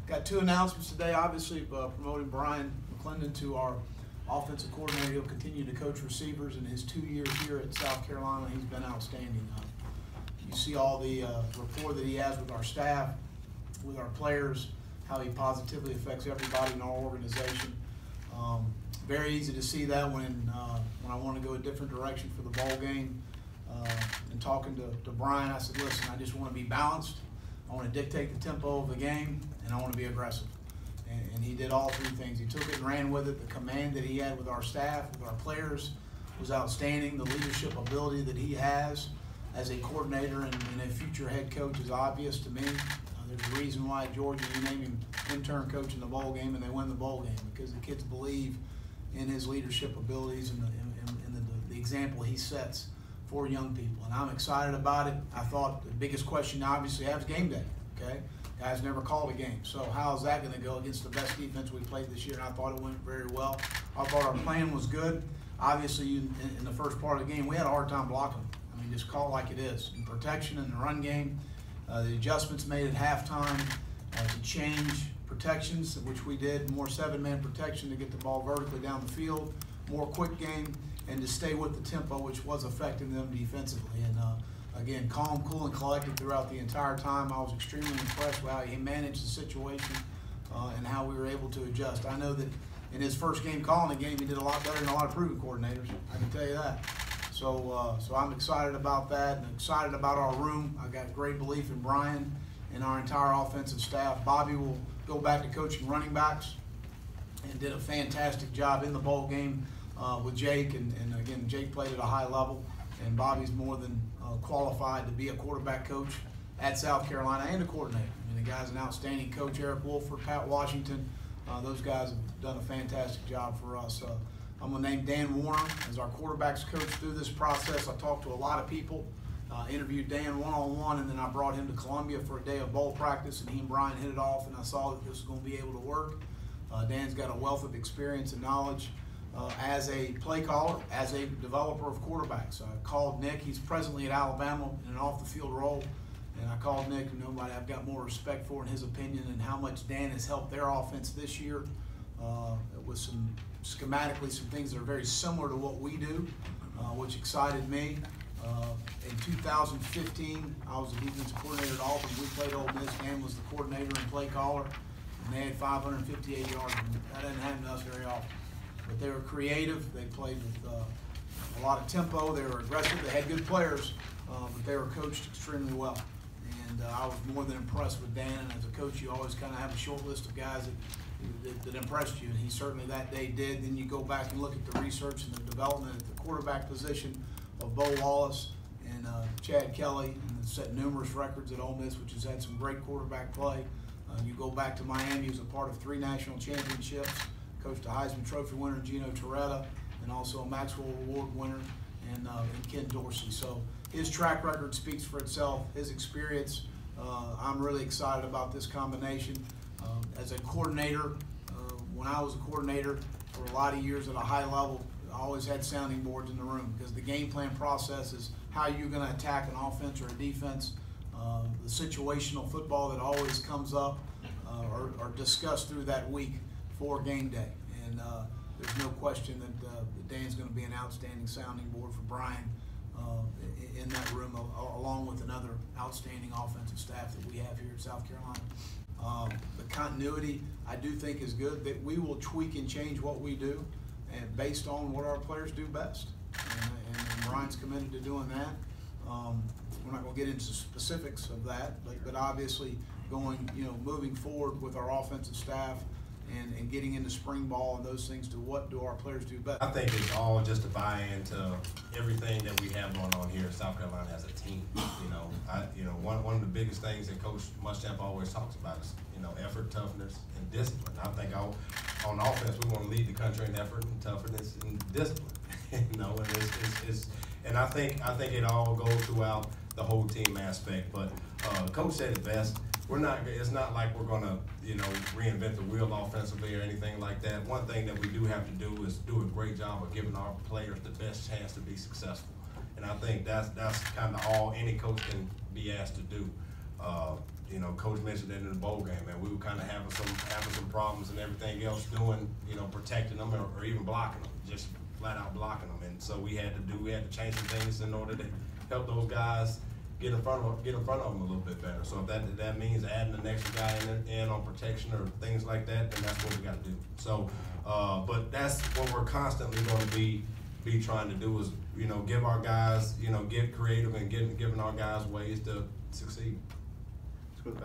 Got two announcements today. Obviously, promoting Bryan McClendon to our offensive coordinator. He'll continue to coach receivers. In his 2 years here at South Carolina, he's been outstanding. You see all the rapport that he has with our staff, with our players, how he positively affects everybody in our organization. Very easy to see that when I want to go a different direction for the ball game. And talking to Bryan, I said, listen, I just want to be balanced. I want to dictate the tempo of the game, and I want to be aggressive. And he did all three things. He took it and ran with it. The command that he had with our staff, with our players, was outstanding. The leadership ability that he has as a coordinator and a future head coach is obvious to me. There's a reason why Georgia, you name him intern coach in the bowl game, and they win the bowl game, because the kids believe in his leadership abilities and the example he sets for young people. And I'm excited about it. I thought the biggest question obviously I have is game day. Okay, guys never called a game, so how is that going to go against the best defense we played this year? And I thought it went very well. I thought our plan was good. Obviously, in the first part of the game, we had a hard time blocking. I mean, just call it like it is. In protection in the run game, the adjustments made at halftime to change protections, which we did, more 7-man protection to get the ball vertically down the field, more quick game, and to stay with the tempo, which was affecting them defensively. And again, calm, cool, and collected throughout the entire time. I was extremely impressed with how he managed the situation and how we were able to adjust. I know that in his first game calling the game, he did a lot better than a lot of proven coordinators. I can tell you that. So I'm excited about that and excited about our room. I got great belief in Bryan and our entire offensive staff. Bobby will go back to coaching running backs and did a fantastic job in the bowl game with Jake. And again, Jake played at a high level, and Bobby's more than qualified to be a quarterback coach at South Carolina and a coordinator. I mean, the guy's an outstanding coach. Eric Wolford, Pat Washington, those guys have done a fantastic job for us. I'm going to name Dan Warner as our quarterbacks coach through this process. I talked to a lot of people, interviewed Dan one-on-one, and then I brought him to Columbia for a day of bowl practice, and he and Bryan hit it off, and I saw that this was going to be able to work. Dan's got a wealth of experience and knowledge as a play caller, as a developer of quarterbacks. I called Nick. He's presently at Alabama in an off-the-field role, and I called Nick, and nobody I've got more respect for in his opinion and how much Dan has helped their offense this year with some schematically some things that are very similar to what we do, which excited me. In 2015, I was the defensive coordinator at Auburn. We played Ole Miss. Dan was the coordinator and play caller, and they had 558 yards. That doesn't happen to us very often. But they were creative. They played with a lot of tempo. They were aggressive. They had good players, but they were coached extremely well. And I was more than impressed with Dan. And as a coach, you always kind of have a short list of guys that impressed you, and he certainly that day did. Then you go back and look at the research and the development at the quarterback position of Bo Wallace and Chad Kelly, and set numerous records at Ole Miss, which has had some great quarterback play. You go back to Miami, he was a part of 3 national championships, coached a Heisman Trophy winner, Gino Torretta, and also a Maxwell Award winner, and Ken Dorsey. So his track record speaks for itself, his experience. I'm really excited about this combination. As a coordinator, when I was a coordinator for a lot of years at a high level, I always had sounding boards in the room, because the game plan process is how you're going to attack an offense or a defense. The situational football that always comes up are discussed through that week for game day. And there's no question that Dan's going to be an outstanding sounding board for Bryan in that room, along with another outstanding offensive staff that we have here at South Carolina. The continuity, I do think, is good. That we will tweak and change what we do, and based on what our players do best. And Bryan's committed to doing that. We're not going to get into specifics of that, but obviously moving forward with our offensive staff and getting into spring ball and those things, to what do our players do best. I think it's all just a buy-in to everything that we have going on here in South Carolina as a team. One of the biggest things that Coach Muschamp always talks about is effort, toughness, and discipline. I think on offense we want to lead the country in effort and toughness and discipline. And I think it all goes throughout the whole team aspect. But Coach said it best. It's not like we're going to, reinvent the wheel offensively or anything like that. One thing that we do have to do is do a great job of giving our players the best chance to be successful. And I think that's kind of all any coach can be asked to do. you know, Coach mentioned that in the bowl game, man, we were kind of having some problems and everything else doing, you know, protecting them or even blocking them, just flat out blocking them. And so we had to change some things in order to help those guys get in front of them a little bit better. So if that means adding an extra guy in on protection or things like that, then that's what we got to do. So, but that's what we're constantly going to be trying to do is, you know, give our guys, you know, get creative and giving our guys ways to succeed.